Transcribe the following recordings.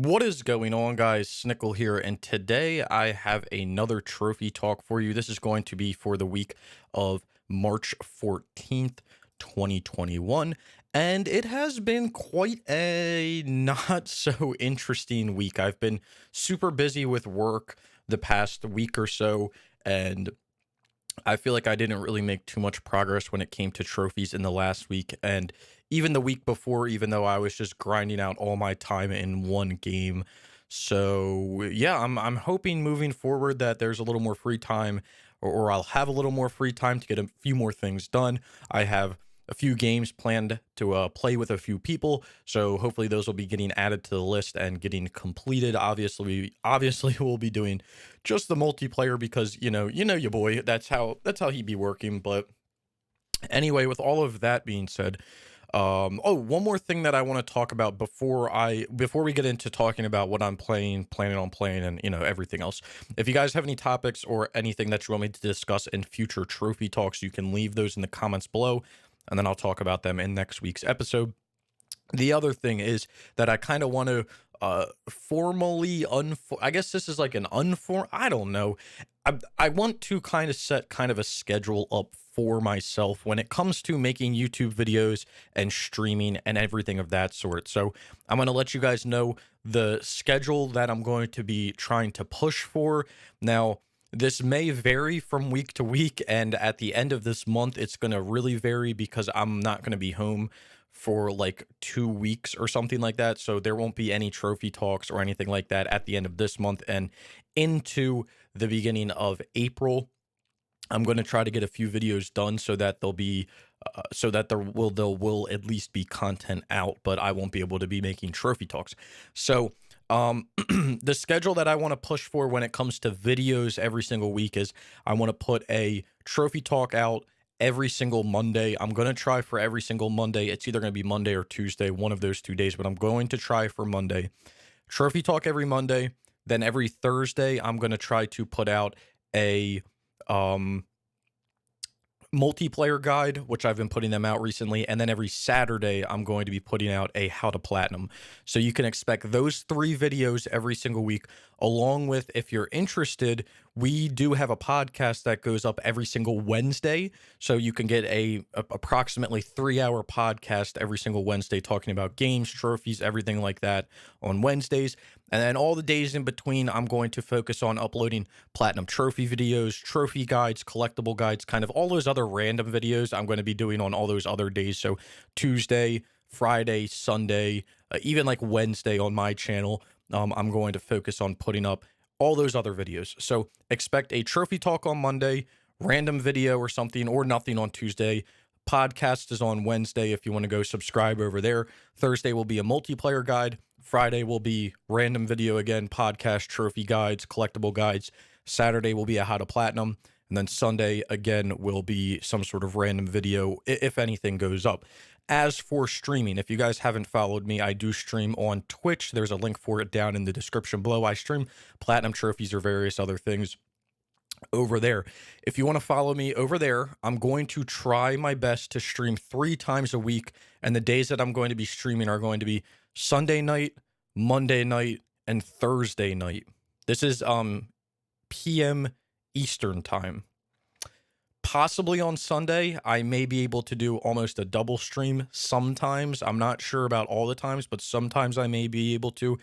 What is going on, guys? Snickel here, and today I have another trophy talk for you. This is going to be for the week of March 14th, 2021, and it has been quite a not so interesting week. I've been super busy with work the past week or so, and I feel like I didn't really make too much progress when it came to trophies in the last week and even the week before, even though I was just grinding out all my time in one game. So yeah, I'm hoping moving forward that there's a little more free time, or I'll have a little more free time to get a few more things done. I have a few games planned to play with a few people, so hopefully those will be getting added to the list and getting completed. Obviously we'll be doing just the multiplayer because your boy, that's how he be working. But anyway, with all of that being said, oh, one more thing that I want to talk about before we get into talking about what I'm planning on playing, and everything else. If you guys have any topics or anything that you want me to discuss in future trophy talks, you can leave those in the comments below, and then I'll talk about them in next week's episode. The other thing is that I kind of want to formally I guess this is like an unform I don't know. I want to kind of set kind of a schedule up for myself when it comes to making YouTube videos and streaming and everything of that sort. So I'm going to let you guys know the schedule that I'm going to be trying to push for. Now, this may vary from week to week, and at the end of this month, it's going to really vary because I'm not going to be home for like 2 weeks or something like that. So there won't be any trophy talks or anything like that at the end of this month and into the beginning of April. I'm going to try to get a few videos done so that they'll be so that there will at least be content out, but I won't be able to be making trophy talks. So the schedule that I want to push for when it comes to videos every single week is I want to put a trophy talk out every single Monday. I'm going to try for every single Monday. It's either going to be Monday or Tuesday, one of those 2 days, but I'm going to try for Monday. Trophy talk every Monday. Then every Thursday, I'm going to try to put out a um multiplayer guide, which I've been putting them out recently, and then every Saturday I'm going to be putting out a how to platinum. So you can expect those 3 videos every single week, along with, if you're interested, we do have a podcast that goes up every single Wednesday. So you can get a approximately 3-hour podcast every single Wednesday talking about games, trophies, everything like that on Wednesdays. And then all the days in between, I'm going to focus on uploading platinum trophy videos, trophy guides, collectible guides, kind of all those other random videos I'm going to be doing on all those other days. So Tuesday, Friday, Sunday, even like Wednesday on my channel, I'm going to focus on putting up all those other videos. So expect a trophy talk on Monday, random video or something, or nothing on Tuesday. Podcast is on Wednesday if you want to go subscribe over there. Thursday will be a multiplayer guide. Friday will be random video again, podcast, trophy guides, collectible guides. Saturday will be a how to platinum. And then Sunday, again, will be some sort of random video, if anything goes up. As for streaming, if you guys haven't followed me, I do stream on Twitch. There's a link for it down in the description below. I stream platinum trophies or various other things over there. If you want to follow me over there, I'm going to try my best to stream 3 times a week. And the days that I'm going to be streaming are going to be Sunday night, Monday night, and Thursday night. This is PM Eastern time. Possibly on Sunday, I may be able to do almost a double stream sometimes. I'm not sure about all the times, but sometimes I may be able to.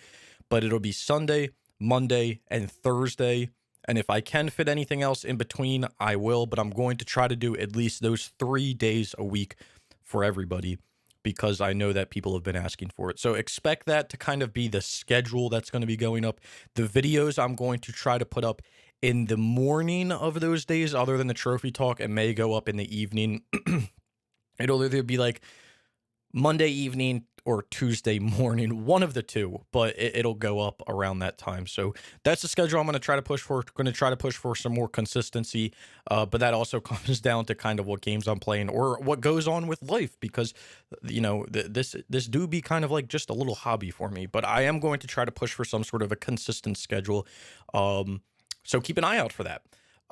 But it'll be Sunday, Monday, and Thursday. And if I can fit anything else in between, I will. But I'm going to try to do at least those 3 days a week for everybody, because I know that people have been asking for it. So expect that to kind of be the schedule that's going to be going up. The videos I'm going to try to put up in the morning of those days, other than the trophy talk, it may go up in the evening. It'll either be like Monday evening or Tuesday morning, one of the two, but it'll go up around that time. So that's the schedule I'm going to try to push for. Going to try to push for some more consistency, but that also comes down to kind of what games I'm playing or what goes on with life, because this do be kind of like just a little hobby for me. But I am going to try to push for some sort of a consistent schedule. So keep an eye out for that.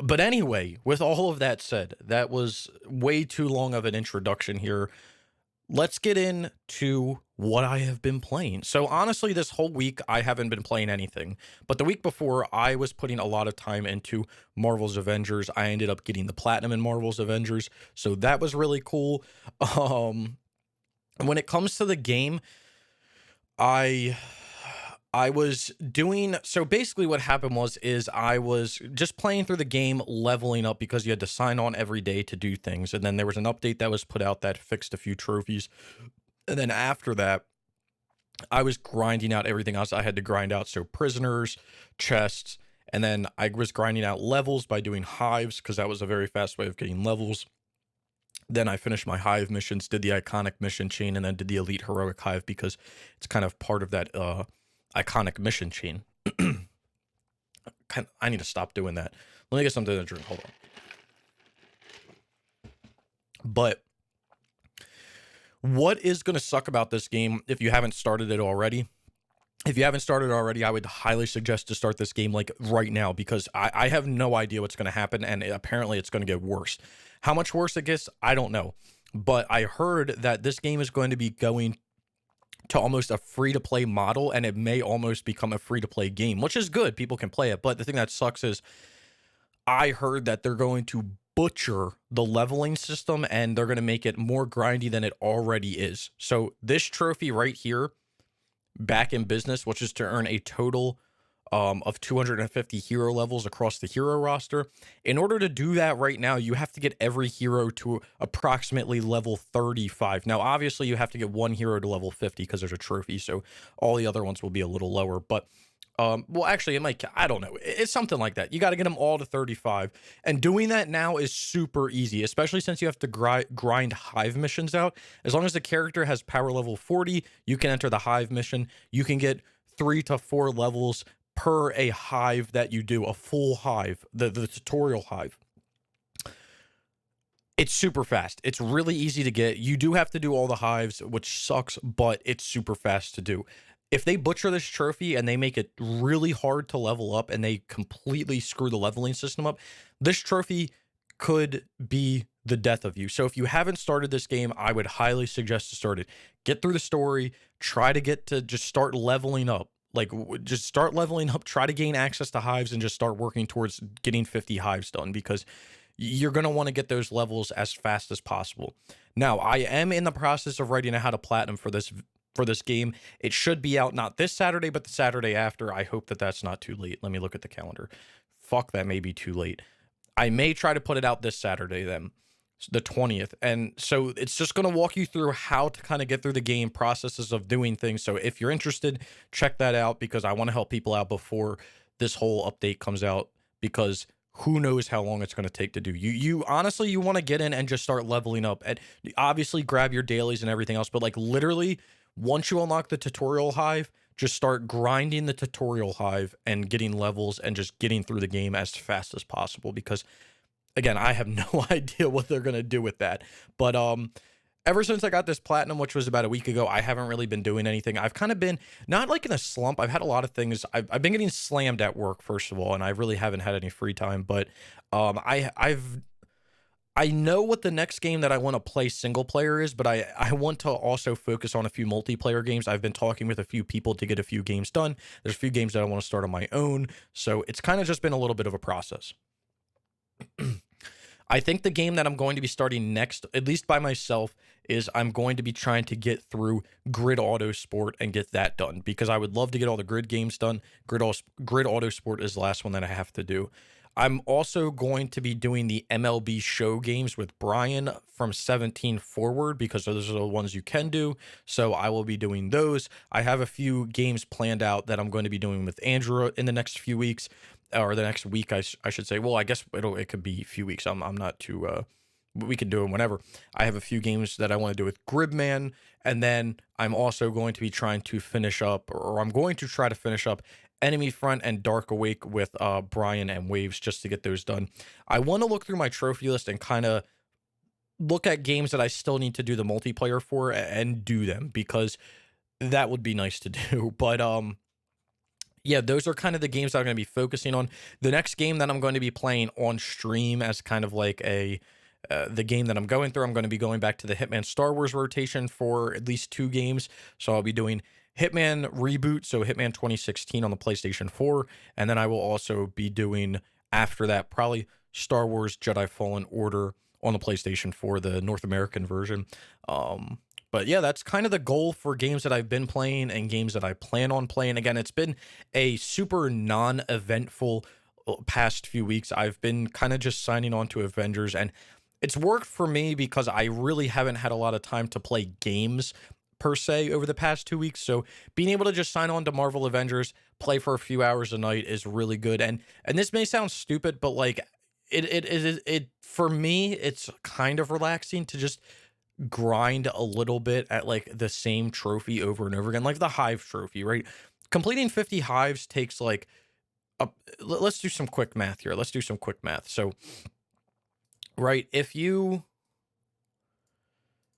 But anyway, with all of that said, that was way too long of an introduction here. let's get into what I have been playing. So honestly, this whole week I haven't been playing anything. But the week before, I was putting a lot of time into Marvel's Avengers. I ended up getting the platinum in Marvel's Avengers, so that was really cool. Um, when it comes to the game, I I was doing so basically what happened is I was just playing through the game, leveling up because you had to sign on every day to do things. And then there was an update that was put out that fixed a few trophies. And then after that, I was grinding out everything else I had to grind out. So prisoners, chests, and then I was grinding out levels by doing hives because that was a very fast way of getting levels. Then I finished my hive missions, did the iconic mission chain, and then did the elite heroic hive because it's kind of part of that iconic mission chain. I need to stop doing that. Let me get something to drink. Hold on. But what is going to suck about this game if you haven't started it already? If you haven't started already, I would highly suggest to start this game like right now because I have no idea what's going to happen, and apparently it's going to get worse. How much worse it gets, I don't know. But I heard that this game is going to be going to almost a free-to-play model, and it may almost become a free-to-play game, which is good. People can play it. But the thing that sucks is I heard that they're going to butcher the leveling system, and they're going to make it more grindy than it already is. So this trophy right here, back in business, which is to earn a total of 250 hero levels across the hero roster. In order to do that right now, you have to get every hero to approximately level 35. Now, obviously, you have to get one hero to level 50 because there's a trophy, so all the other ones will be a little lower. But, well, actually, it might, I don't know. It's something like that. You got to get them all to 35. And doing that now is super easy, especially since you have to grind hive missions out. As long as the character has power level 40, you can enter the hive mission. You can get 3 to 4 levels per a hive that you do, a full hive, the tutorial hive. It's super fast. It's really easy to get. You do have to do all the hives, which sucks, but it's super fast to do. If they butcher this trophy and they make it really hard to level up and they completely screw the leveling system up, this trophy could be the death of you. So if you haven't started this game, I would highly suggest to start it. Get through the story, try to get to just start leveling up. Like, just start leveling up, try to gain access to hives, and just start working towards getting 50 hives done because you're going to want to get those levels as fast as possible. Now, I am in the process of writing a how to platinum for this game. It should be out not this Saturday, but the Saturday after. I hope that that's not too late. Let me look at the calendar. Fuck, that may be too late. I may try to put it out this Saturday then, the 20th. And so it's just going to walk you through how to kind of get through the game processes of doing things. So if you're interested, check that out because I want to help people out before this whole update comes out because who knows how long it's going to take to do. You honestly, you want to get in and just start leveling up and obviously grab your dailies and everything else. But like literally once you unlock the tutorial hive, just start grinding the tutorial hive and getting levels and just getting through the game as fast as possible because again, I have no idea what they're going to do with that. But ever since I got this platinum, which was about a week ago, I haven't really been doing anything. I've kind of been not like in a slump. I've had a lot of things. I've been getting slammed at work, first of all, and I really haven't had any free time. But I know what the next game that I want to play single player is, but I want to also focus on a few multiplayer games. I've been talking with a few people to get a few games done. There's a few games that I want to start on my own. So it's kind of just been a little bit of a process. I think the game that I'm going to be starting next, at least by myself, is I'm going to be trying to get through Grid Auto Sport and get that done because I would love to get all the grid games done. Grid Auto Sport is the last one that I have to do. I'm also going to be doing the MLB show games with Brian from 17 forward because those are the ones you can do. So I will be doing those. I have a few games planned out that I'm going to be doing with Andrew in the next few weeks. Or the next week, I should say. Well, I guess it could be a few weeks. I'm not too. We can do them whenever. I have a few games that I want to do with Gridman, and then I'm also going to be trying to finish up, or I'm going to try to finish up Enemy Front and Dark Awake with Brian and Waves just to get those done. I want to look through my trophy list and kind of look at games that I still need to do the multiplayer for and do them because that would be nice to do. But yeah, those are kind of the games that I'm going to be focusing on. The next game that I'm going to be playing on stream as kind of like a the game that I'm going through. I'm going to be going back to the Hitman Star Wars rotation for at least 2 games. So I'll be doing Hitman Reboot, so Hitman 2016 on the PlayStation 4, and then I will also be doing after that probably Star Wars Jedi Fallen Order on the PlayStation 4, the North American version. But yeah, that's kind of the goal for games that I've been playing and games that I plan on playing. Again, it's been a super non-eventful past few weeks. I've been kind of just signing on to Avengers, and it's worked for me because I really haven't had a lot of time to play games per se over the past 2 weeks. So being able to just sign on to Marvel Avengers, play for a few hours a night is really good. And this may sound stupid, but like it for me, it's kind of relaxing to just grind a little bit at like the same trophy over and over again, like the hive trophy, right? Completing 50 hives takes like let's do some quick math here. Let's do some quick math. So, right, if you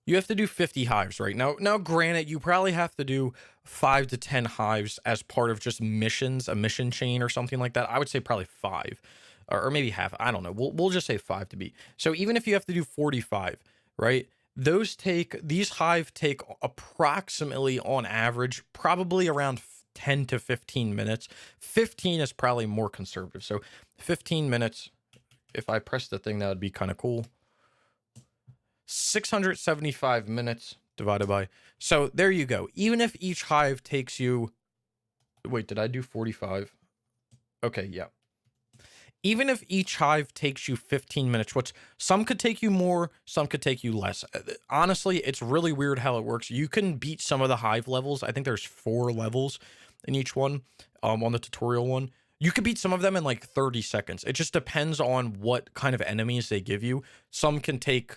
have to do 50 hives, right? Now granted, you probably have to do 5 to 10 hives as part of just missions, a mission chain or something like that. I would say probably 5 or maybe half. I don't know. We'll just say 5 to be. So even if you have to do 45, right? These hive take approximately on average, probably around 10 to 15 minutes. 15 is probably more conservative. So 15 minutes, if I press the thing, that would be kind of cool. 675 minutes divided by. So there you go. Even if each hive takes you, wait, did I do 45? Okay, yeah. Even if each hive takes you 15 minutes, which some could take you more, some could take you less. Honestly, it's really weird how it works. You can beat some of the hive levels. I think there's 4 levels in each one, on the tutorial one. You could beat some of them in like 30 seconds. It just depends on what kind of enemies they give you. Some can take,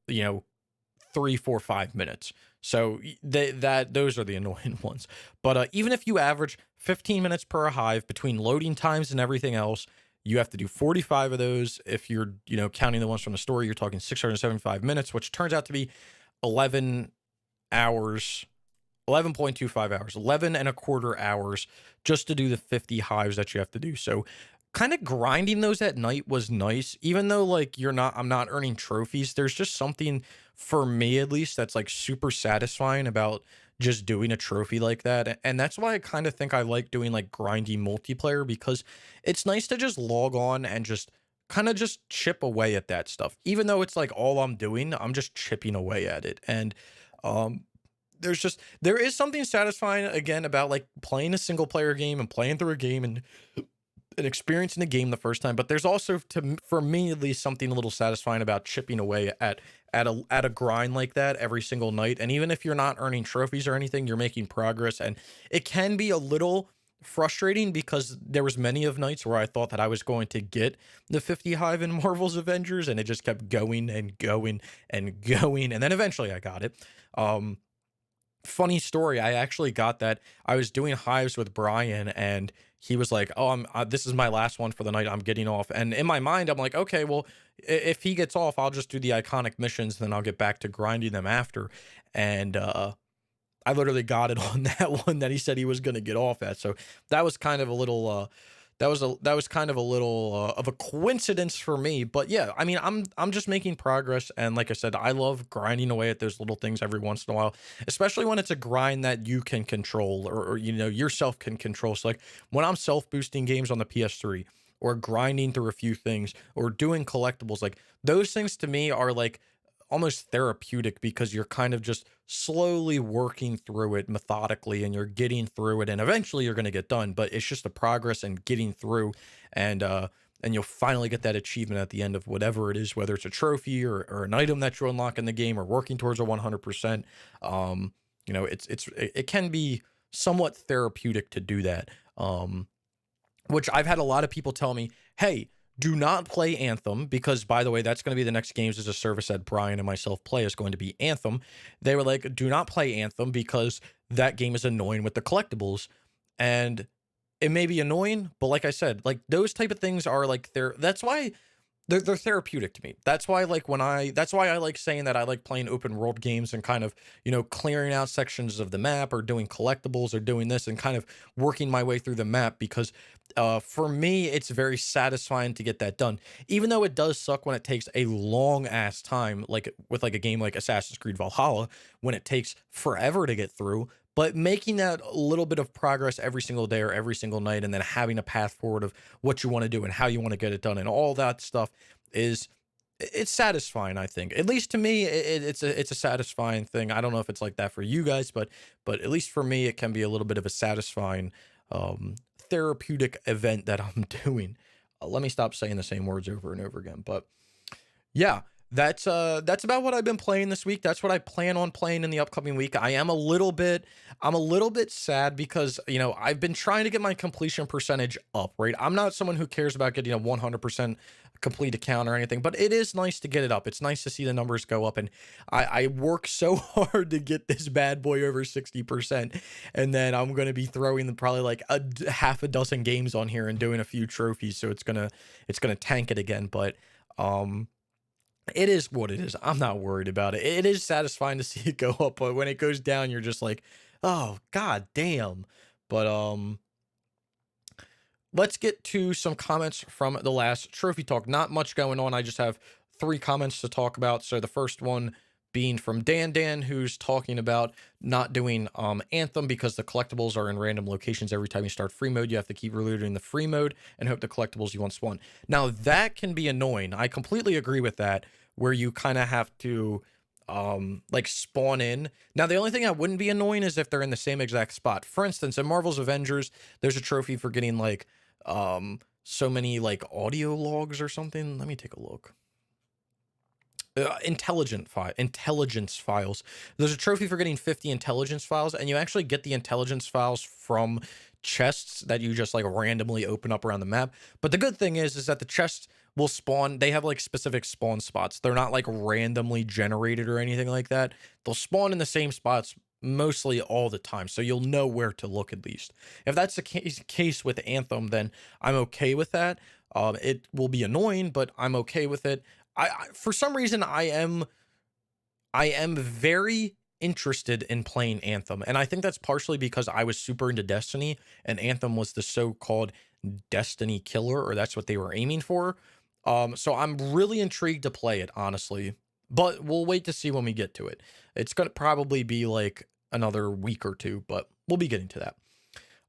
3, 4, 5 minutes. So those are the annoying ones. But even if you average 15 minutes per hive between loading times and everything else, you have to do 45 of those. If you're, counting the ones from the story, you're talking 675 minutes, which turns out to be 11 hours, 11.25 hours, 11 and a quarter hours just to do the 50 hives that you have to do. So kind of grinding those at night was nice, even though like I'm not earning trophies. There's just something, for me at least, that's like super satisfying about just doing a trophy like that. And that's why I kind of think I like doing like grindy multiplayer, because it's nice to just log on and just kind of just chip away at that stuff. Even though it's like all I'm doing, I'm just chipping away at it. And there is something satisfying again about like playing a single player game and playing through a game and experiencing the game the first time. But there's also, for me at least, something a little satisfying about chipping away at a grind like that every single night. And even if you're not earning trophies or anything, you're making progress. And it can be a little frustrating because there was many of nights where I thought that I was going to get the 50 hive in Marvel's Avengers, and it just kept going and going and going, and then eventually I got it. Funny story, I actually got that. I was doing hives with Brian, and he was like, "Oh, this is my last one for the night. I'm getting off." And in my mind, I'm like, "Okay, well, if he gets off, I'll just do the iconic missions, then I'll get back to grinding them after." And I literally got it on that one that he said he was going to get off at. So that was kind of a little that was kind of a little of a coincidence for me. But yeah, I mean, I'm just making progress, and like I said, I love grinding away at those little things every once in a while, especially when it's a grind that you can control, or yourself can control. So like when I'm self boosting games on the PS3, or grinding through a few things, or doing collectibles, like those things to me are like almost therapeutic, because you're kind of just slowly working through it methodically, and you're getting through it, and eventually you're going to get done. But it's just the progress and getting through, and you'll finally get that achievement at the end of whatever it is, whether it's a trophy or an item that you unlock in the game, or working towards a 100%. It can be somewhat therapeutic to do that. Which I've had a lot of people tell me, "Hey, do not play Anthem," because, by the way, that's going to be the next games as a service that Brian and myself play, is going to be Anthem. They were like, "Do not play Anthem because that game is annoying with the collectibles." And it may be annoying, but like I said, like those type of things are like that's why they're therapeutic to me. That's why I like saying that I like playing open world games and kind of, clearing out sections of the map or doing collectibles or doing this and kind of working my way through the map because for me it's very satisfying to get that done. Even though it does suck when it takes a long ass time, like with like a game like Assassin's Creed Valhalla, when it takes forever to get through, but making that little bit of progress every single day or every single night and then having a path forward of what you want to do and how you want to get it done and all that stuff is it's satisfying. I think, at least to me, it's a satisfying thing. I don't know if it's like that for you guys, but at least for me it can be a little bit of a satisfying therapeutic event that I'm doing. Let me stop saying the same words over and over again. But yeah, that's about what I've been playing this week. That's what I plan on playing in the upcoming week. I'm a little bit sad because, I've been trying to get my completion percentage up, right? I'm not someone who cares about getting a 100% complete account or anything, but it is nice to get it up. It's nice to see the numbers go up, and I work so hard to get this bad boy over 60%, and then I'm going to be throwing probably like half a dozen games on here and doing a few trophies, so it's going to tank it again, but it is what it is. I'm not worried about it. It is satisfying to see it go up, but when it goes down, you're just like, oh, god damn. But let's get to some comments from the last trophy talk. Not much going on. I just have 3 comments to talk about. So the first one being from Dan, who's talking about not doing Anthem because the collectibles are in random locations every time you start free mode. You have to keep reloading the free mode and hope the collectibles you want spawn. Now that can be annoying. I completely agree with that, where you kind of have to like spawn in. Now the only thing that wouldn't be annoying is if they're in the same exact spot. For instance, in Marvel's Avengers, there's a trophy for getting like so many like audio logs or something. Let me take a look. Intelligence files. There's a trophy for getting 50 intelligence files, and you actually get the intelligence files from chests that you just like randomly open up around the map. But the good thing is that the chests will spawn. They have like specific spawn spots. They're not like randomly generated or anything like that. They'll spawn in the same spots mostly all the time, so you'll know where to look at least. If that's the case with Anthem, then I'm okay with that. It will be annoying, but I'm okay with it. For some reason I am very interested in playing Anthem, and I think that's partially because I was super into Destiny, and Anthem was the so-called Destiny killer, or that's what they were aiming for. So I'm really intrigued to play it, honestly, but we'll wait to see when we get to it. It's gonna probably be like another week or 2, but we'll be getting to that.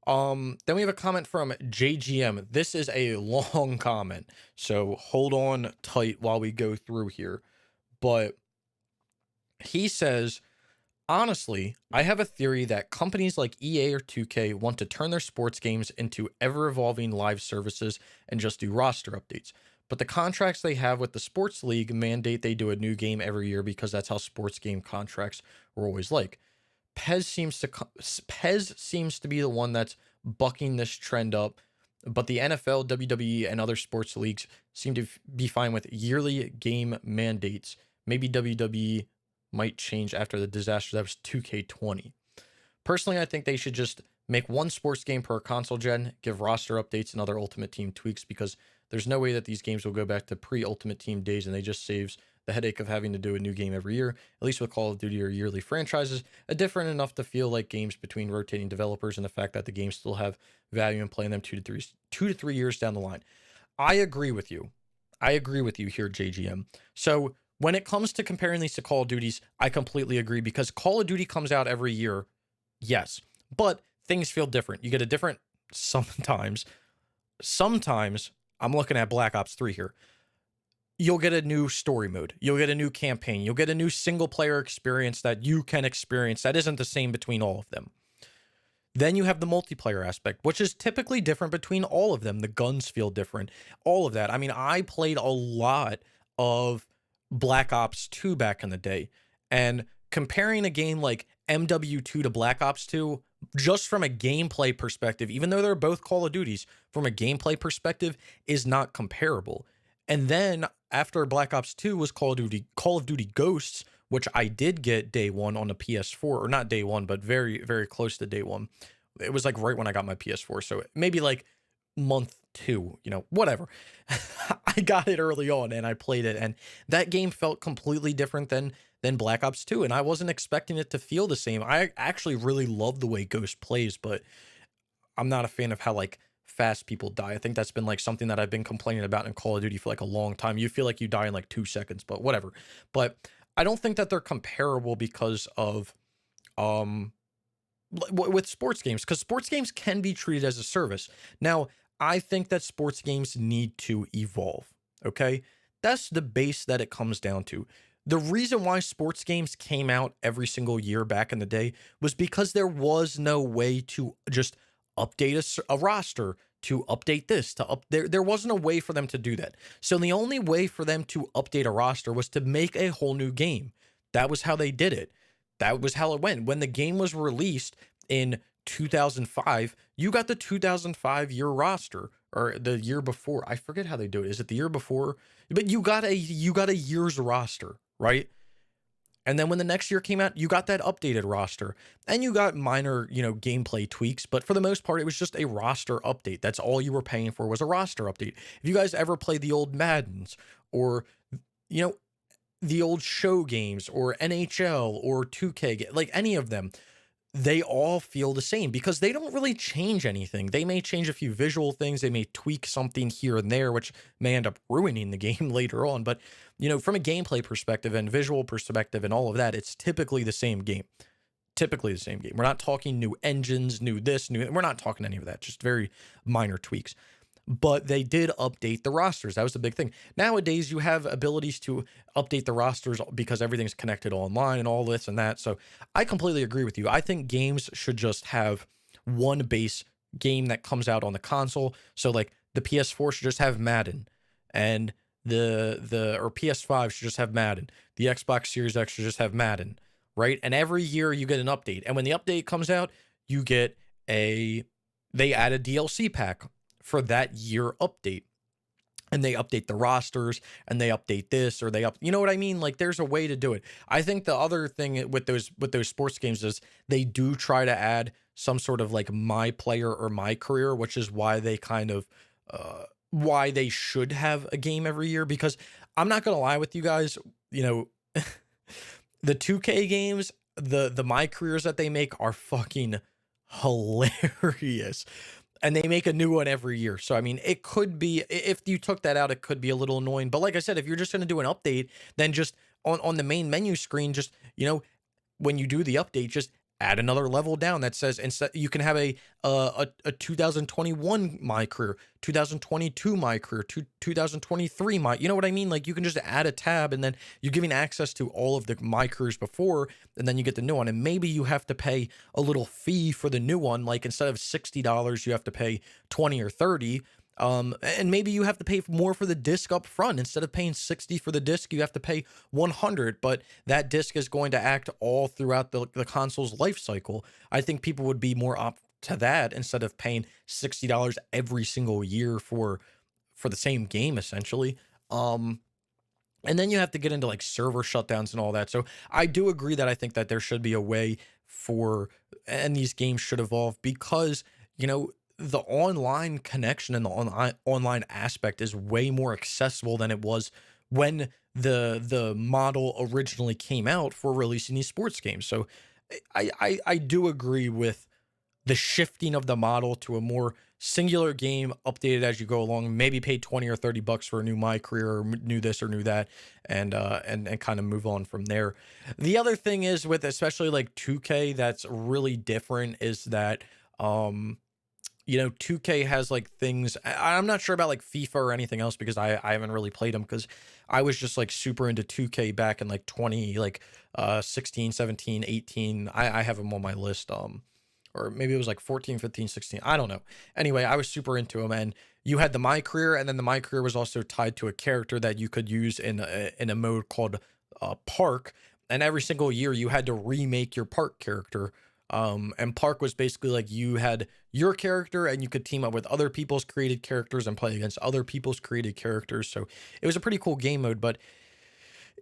Then we have a comment from JGM. This is a long comment, so hold on tight while we go through here. But he says, honestly, I have a theory that companies like EA or 2K want to turn their sports games into ever-evolving live services and just do roster updates. But the contracts they have with the sports league mandate they do a new game every year because that's how sports game contracts were always like. Pez seems to be the one that's bucking this trend up, but the NFL, WWE, and other sports leagues seem to be fine with yearly game mandates. Maybe WWE might change after the disaster that was 2K20. Personally, I think they should just make one sports game per console gen, give roster updates and other Ultimate Team tweaks, because there's no way that these games will go back to pre-Ultimate Team days, and they just saves the headache of having to do a new game every year. At least with Call of Duty or yearly franchises, are different enough to feel like games between rotating developers, and the fact that the games still have value in playing them 2 to 3 years down the line. I agree with you. I agree with you here, JGM. So when it comes to comparing these to Call of Duties, I completely agree, because Call of Duty comes out every year, yes, but things feel different. You get a different sometimes. I'm looking at Black Ops 3 here. You'll get a new story mode. You'll get a new campaign. You'll get a new single player experience that you can experience that isn't the same between all of them. Then you have the multiplayer aspect, which is typically different between all of them. The guns feel different. All of that. I mean, I played a lot of Black Ops 2 back in the day, and comparing a game like MW2 to Black Ops 2, just from a gameplay perspective, even though they're both Call of Duties, from a gameplay perspective, is not comparable. And then after Black Ops 2 was Call of Duty Ghosts, which I did get day one on the PS4, or not day one, but very, very close to day one. It was like right when I got my PS4, so maybe like month 2, whatever. I got it early on and I played it, and that game felt completely different than Black Ops 2, and I wasn't expecting it to feel the same. I actually really love the way Ghost plays, but I'm not a fan of how like fast people die. I think that's been like something that I've been complaining about in Call of Duty for like a long time. You feel like you die in like 2 seconds, but whatever. But I don't think that they're comparable because of um with sports games, because sports games can be treated as a service. Now, I think that sports games need to evolve. Okay. That's the base that it comes down to. The reason why sports games came out every single year back in the day was because there was no way to just update a roster, to update this, to up there wasn't a way for them to do that. So the only way for them to update a roster was to make a whole new game. That was how they did it. That was how it went. When the game was released in 2005, you got the 2005 year roster, or the year before. I forget how they do it. Is it the year before? But you got a year's roster, right? And then when the next year came out, you got that updated roster, and you got minor, gameplay tweaks. But for the most part, it was just a roster update. That's all you were paying for, was a roster update. If you guys ever played the old Maddens, or, you know, the old show games, or NHL, or 2K, like any of them, they all feel the same because they don't really change anything. They may change a few visual things, they may tweak something here and there, which may end up ruining the game later on. But, from a gameplay perspective and visual perspective and all of that, it's typically the same game. Typically the same game. We're not talking new engines, new this, new, we're not talking any of that, just very minor tweaks. But they did update the rosters. That was the big thing. Nowadays, you have abilities to update the rosters because everything's connected online and all this and that. So I completely agree with you. I think games should just have one base game that comes out on the console. So like the PS4 should just have Madden, and or PS5 should just have Madden. The Xbox Series X should just have Madden, right? And every year you get an update. And when the update comes out, you get they add a DLC pack for that year update, and they update the rosters, and they update this, or you know what I mean? Like, there's a way to do it. I think the other thing with those sports games is they do try to add some sort of like my player or my career, which is why they kind of why they should have a game every year. Because I'm not gonna lie with you guys, the 2K games, the my careers that they make are fucking hilarious. And they make a new one every year. So, I mean, it could be, if you took that out, it could be a little annoying. But like I said, if you're just going to do an update, then just on the main menu screen, just, when you do the update, just add another level down that says, instead you can have a 2021 my career, 2022 my career, 2023 my, you know what I mean? Like, you can just add a tab, and then you're giving access to all of the my careers before, and then you get the new one. And maybe you have to pay a little fee for the new one. Like, instead of $60, you have to pay 20 or 30. And maybe you have to pay more for the disc up front. Instead of paying 60 for the disc, you have to pay 100, but that disc is going to act all throughout the console's life cycle. I think people would be more up to that instead of paying $60 every single year for the same game, essentially. And then you have to get into like server shutdowns and all that. So I do agree that I think that there should be a way and these games should evolve, because, the online connection and the online aspect is way more accessible than it was when the model originally came out for releasing these sports games. So I do agree with the shifting of the model to a more singular game, updated as you go along. Maybe pay 20 or 30 bucks for a new my career, or new this or new that, and kind of move on from there. The other thing is, with especially like 2K, that's really different, is that 2K has like things. I'm not sure about like FIFA or anything else, because I haven't really played them, because I was just like super into 2K back in like 16, 17, 18. I have them on my list. Or maybe it was like 14, 15, 16. I don't know. Anyway, I was super into them, and you had the my career, and then the my career was also tied to a character that you could use in a mode called Park. And every single year you had to remake your Park character. And Park was basically like, you had your character, and you could team up with other people's created characters and play against other people's created characters. So it was a pretty cool game mode. But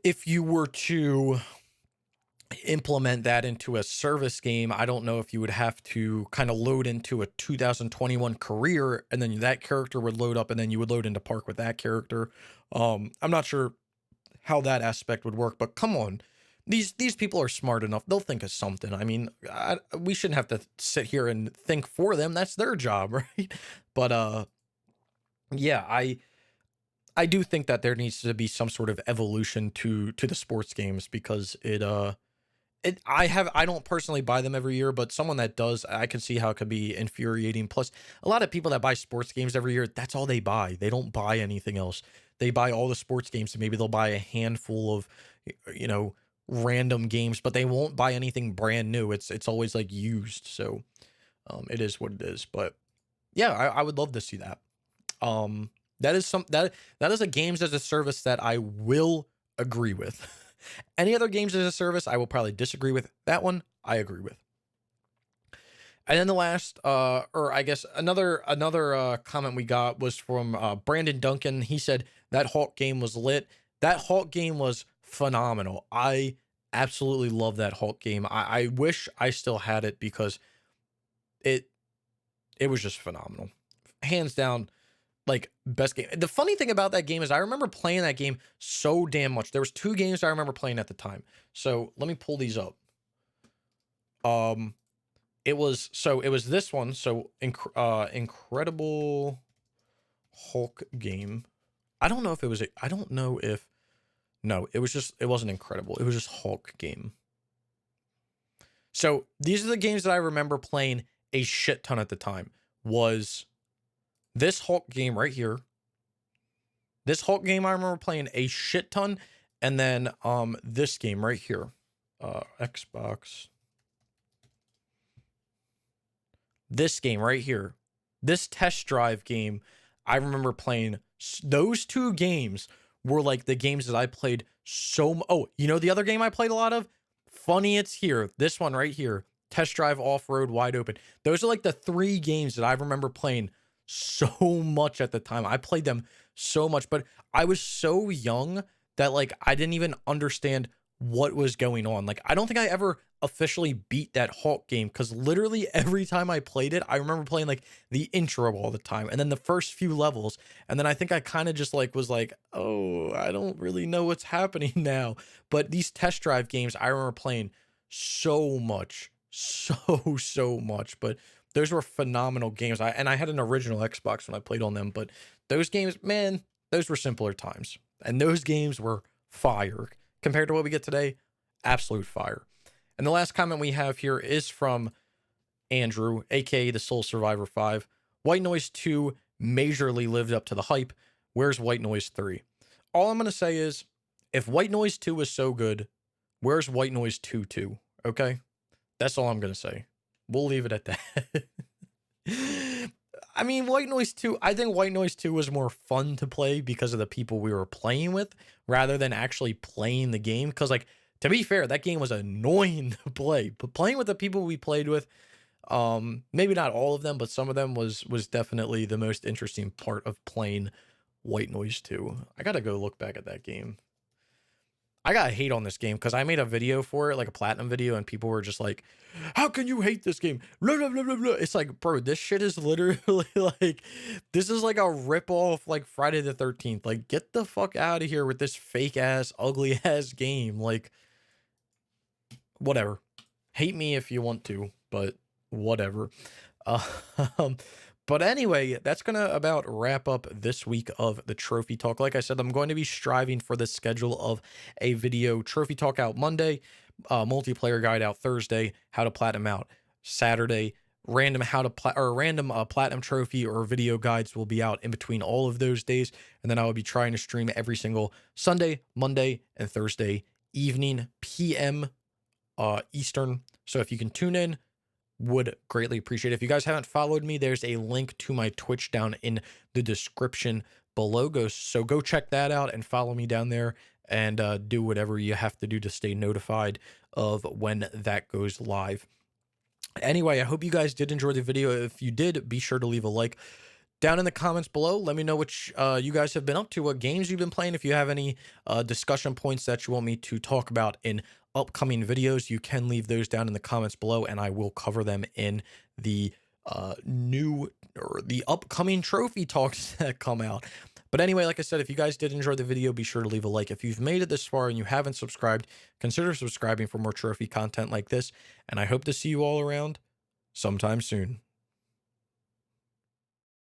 if you were to implement that into a service game, I don't know if you would have to kind of load into a 2021 career and then that character would load up and then you would load into park with that character. I'm not sure how that aspect would work, but come on. These people are smart enough. They'll think of something. I mean, we shouldn't have to sit here and think for them. That's their job, right? But yeah, I do think that there needs to be some sort of evolution to the sports games because I don't personally buy them every year, but someone that does, I can see how it could be infuriating. Plus, a lot of people that buy sports games every year, that's all they buy. They don't buy anything else. They buy all the sports games, and maybe they'll buy a handful of, you know, random games, but they won't buy anything brand new. It's always like used. So, it is what it is. But yeah, I would love to see that. That is that is a games as a service that I will agree with. Any other games as a service, I will probably disagree with. That one, I agree with. And then the last, or I guess another comment we got was from Brandon Duncan. He said that Hulk game was lit. That Hulk game was phenomenal. I absolutely love that Hulk game. I wish I still had it because it it was just phenomenal, hands down. Like best game. The funny thing about that game is I remember playing that game so damn much. There was two games I remember playing at the time. So let me pull these up. It was this one. So Incredible Hulk game. I don't know if it was. I don't know if. No, it wasn't Incredible. It was just Hulk game. So these are the games that I remember playing a shit ton at the time. Was this Hulk game right here. This Hulk game I remember playing a shit ton. And then this game right here. Xbox. This game right here. This test drive game I remember playing. Those two games were like the games that I played so oh, you know the other game I played a lot of? Funny It's Here. This one right here. Test drive off-road wide open. Those are like the three games that I remember playing so much at the time. I played them so much, but I was so young that like I didn't even understand what was going on. Like I don't think I ever officially beat that Hulk game because literally every time I played it, I remember playing like the intro all the time and then the first few levels. And then I think I kind of just like was like, oh, I don't really know what's happening now. But these test drive games, I remember playing so much, so much. But those were phenomenal games. I had an original Xbox when I played on them, but those games, man, those were simpler times. And those games were fire compared to what we get today. Absolute fire. And the last comment we have here is from Andrew, aka the Soul Survivor 5. White Noise 2 majorly lived up to the hype. Where's White Noise 3? All I'm going to say is, if White Noise 2 is so good, where's White Noise 2 2? Okay? That's all I'm going to say. We'll leave it at that. I mean, White Noise 2, I think White Noise 2 was more fun to play because of the people we were playing with rather than actually playing the game. Because, like, to be fair, that game was annoying to play. But playing with the people we played with, maybe not all of them, but some of them was definitely the most interesting part of playing White Noise 2. I got to go look back at that game. I got hate on this game because I made a video for it, like a platinum video, and people were just like, how can you hate this game? Blah, blah, blah, blah, blah. It's like, bro, this shit is literally like, this is like a ripoff like Friday the 13th. Like, get the fuck out of here with this fake ass, ugly ass game. Like, whatever. Hate me if you want to, but whatever. But anyway, that's going to about wrap up this week of the Trophy Talk. Like I said, I'm going to be striving for the schedule of a video Trophy Talk out Monday, multiplayer guide out Thursday, how to platinum out Saturday, random platinum trophy or video guides will be out in between all of those days. And then I will be trying to stream every single Sunday, Monday, and Thursday evening, PM Eastern. So if you can tune in, would greatly appreciate it. If you guys haven't followed me, there's a link to my Twitch down in the description below. So go check that out and follow me down there and do whatever you have to do to stay notified of when that goes live. Anyway, I hope you guys did enjoy the video. If you did, be sure to leave a like down in the comments below. Let me know what you guys have been up to, what games you've been playing. If you have any discussion points that you want me to talk about in upcoming videos, you can leave those down in the comments below, and I will cover them in the new or the upcoming trophy talks that come out. But anyway, like I said, if you guys did enjoy the video, be sure to leave a like. If you've made it this far and you haven't subscribed, consider subscribing for more trophy content like this. And I hope to see you all around sometime soon.